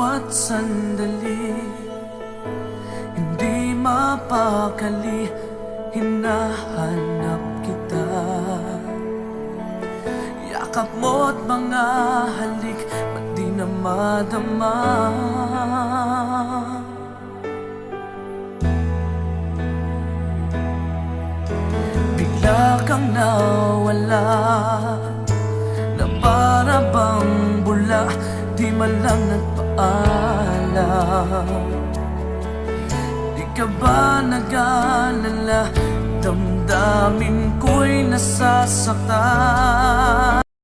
bawat sandali, hindi mapakali, hinahanap kita. Yakap mo't mga halik, ba't di na madama? Bigla kang nawala, na para bang bula, di man lang nagpaalam. Di ka ba nag-alala, damdamin ko'y nasasaktan?